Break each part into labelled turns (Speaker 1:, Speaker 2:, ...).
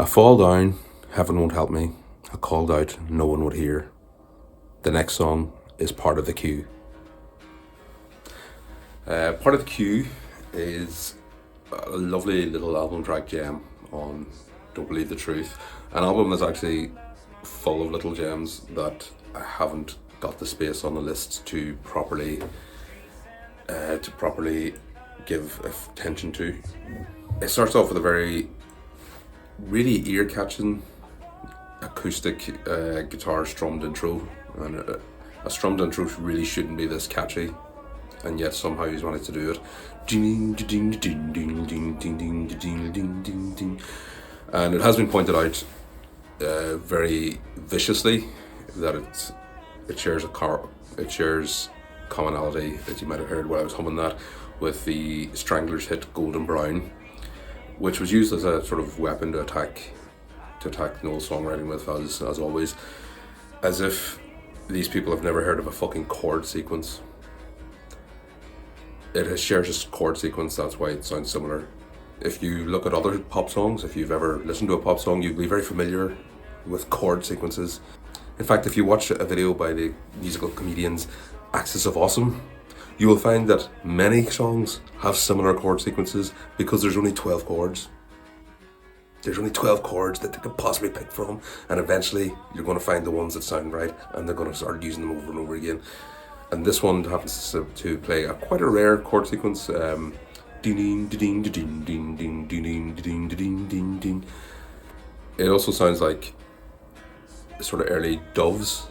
Speaker 1: I fall down, heaven won't help me. I called out, no one would hear. The next song is Part of the Queue. Part of the Queue is a lovely little album track gem on Don't Believe the Truth. An album that's actually full of little gems that I haven't got the space on the list to properly give attention to. It starts off with a very really ear-catching acoustic guitar strummed intro, and a strummed intro really shouldn't be this catchy, and yet somehow he's managed to do it. And it has been pointed out very viciously that it shares commonality, as you might have heard while I was humming that, with the Stranglers' hit Golden Brown, which was used as a sort of weapon to attack Noel's songwriting with, as always, as if these people have never heard of a fucking chord sequence. It shares a chord sequence, that's why it sounds similar. If you look at other pop songs, if you've ever listened to a pop song, you'll be very familiar with chord sequences. In fact, if you watch a video by the musical comedians Axis of Awesome, you will find that many songs have similar chord sequences because there's only 12 chords. There's only 12 chords that they could possibly pick from, and eventually you're going to find the ones that sound right, and they're going to start using them over and over again. And this one happens to play quite a rare chord sequence. It also sounds like sort of early Doves.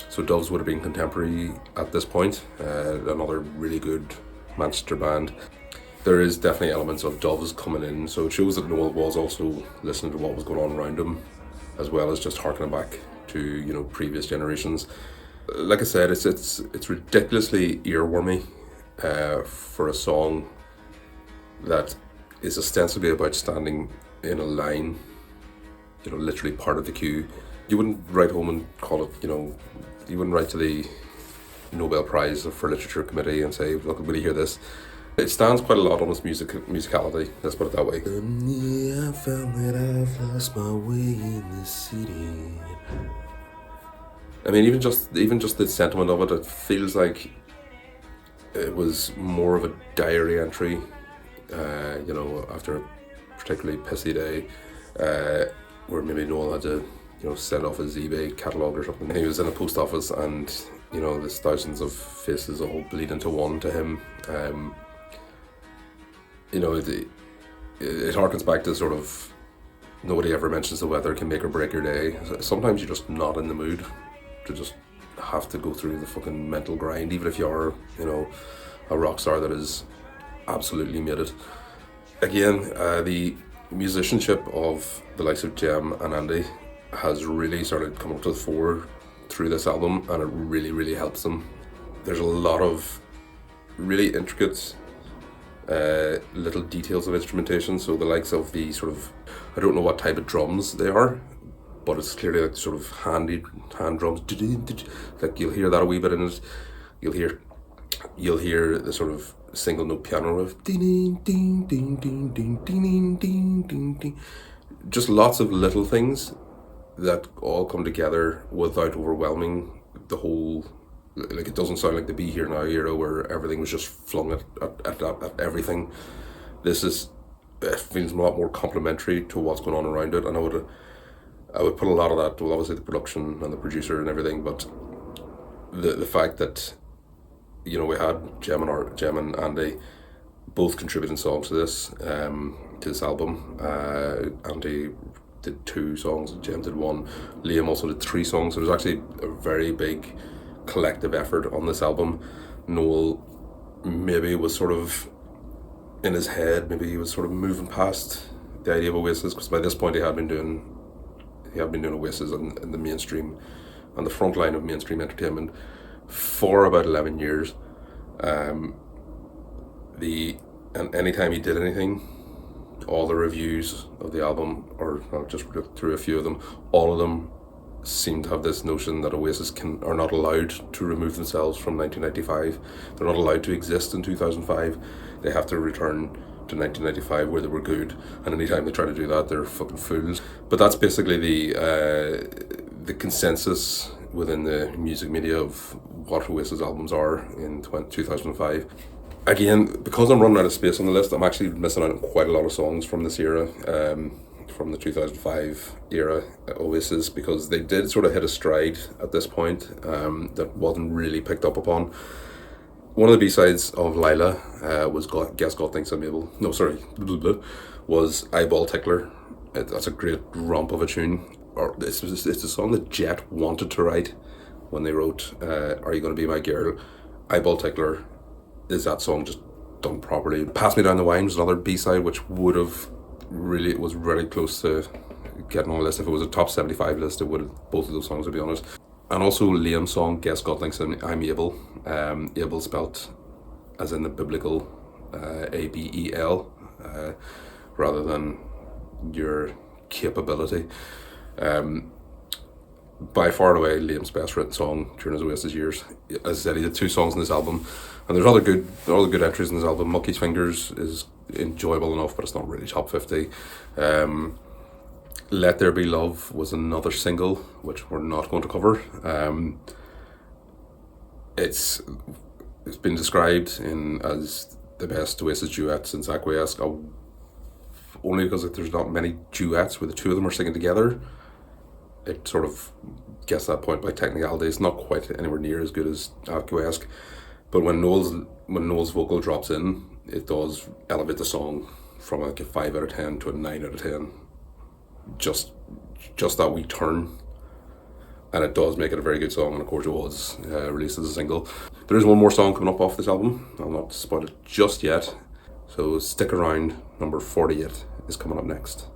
Speaker 1: So Doves would have been contemporary at this point. Another really good Manchester band. There is definitely elements of Doves coming in, so it shows that Noel was also listening to what was going on around him, as well as just harkening back to previous generations. Like I said, it's ridiculously earwormy for a song that is ostensibly about standing in a line, literally part of the queue. You wouldn't write home and call it, you wouldn't write to the Nobel Prize for Literature Committee and say, look, will you hear this? It stands quite a lot on its musicality, let's put it that way. I found that I've lost my way in this city. I mean, even just the sentiment of it feels like it was more of a diary entry, after a particularly pissy day, where maybe Noel had to, send off his eBay catalogue or something. He was in a post office, and there's thousands of faces all bleed into one to him. It harkens back to sort of, nobody ever mentions the weather can make or break your day. Sometimes you're just not in the mood to just have to go through the fucking mental grind, even if you are, a rock star that is absolutely made it. Again, the musicianship of the likes of Jem and Andy has really started coming up to the fore through this album, and it really, really helps them. There's a lot of really intricate little details of instrumentation, so the likes of the sort of, I don't know what type of drums they are, but it's clearly like sort of hand drums, like you'll hear that a wee bit in it. You'll hear the sort of single note piano riff, just lots of little things that all come together without overwhelming the whole. Like, it doesn't sound like the Be Here Now era where everything was just flung at everything. It feels a lot more complementary to what's going on around it, and I would put a lot of that to obviously the production and the producer and everything, but the fact that we had Jem and Andy both contributing songs to this album. Andy did 2 songs, Jem did 1, Liam also did 3 songs. So there's actually a very big collective effort on this album. Noel maybe was sort of in his head, maybe he was sort of moving past the idea of Oasis, because by this point he had been doing Oasis in the mainstream, on the front line of mainstream entertainment for about 11 years. And anytime he did anything, all the reviews of the album, or I'll just look through a few of them, all of them seem to have this notion that Oasis are not allowed to remove themselves from 1995. They're not allowed to exist in 2005. They have to return to 1995 where they were good, and anytime they try to do that, they're fucking fools. But that's basically the consensus within the music media of what Oasis albums are in 2005. Again, because I'm running out of space on the list, I'm actually missing out on quite a lot of songs from this era, from the 2005 era Oasis, because they did sort of hit a stride at this point that wasn't really picked up upon. One of the B-sides of Lila was Guess God Thinks I'm Able. No, sorry, was Eyeball Tickler. That's a great romp of a tune. It's a song that Jet wanted to write when they wrote Are You Gonna Be My Girl? Eyeball Tickler is that song just done properly. Pass Me Down the Wine was another B-side which was really close to getting on a list. If it was a top 75 list, it would have, both of those songs, to be honest. And also Liam's song Guess God Thinks I'm Able. Able spelt as in the biblical Abel, rather than your capability. By far and away Liam's best written song during his Oasis years. As I said, he did 2 songs in this album, and there's other good entries in this album. Monkey's Fingers is enjoyable enough, but it's not really top 50. Let There Be Love was another single which we're not going to cover. It's been described as the best Oasis duet since Acquiesce, only because there's not many duets where the two of them are singing together. It sort of gets that point by technicality. It's not quite anywhere near as good as Acquiesce, but when Noel's vocal drops in, it does elevate the song from like a 5 out of 10 to a 9 out of 10. Just that wee turn, and it does make it a very good song. And of course, it was released as a single. There is one more song coming up off this album. I'll not spoil it just yet, so stick around. Number 48 is coming up next.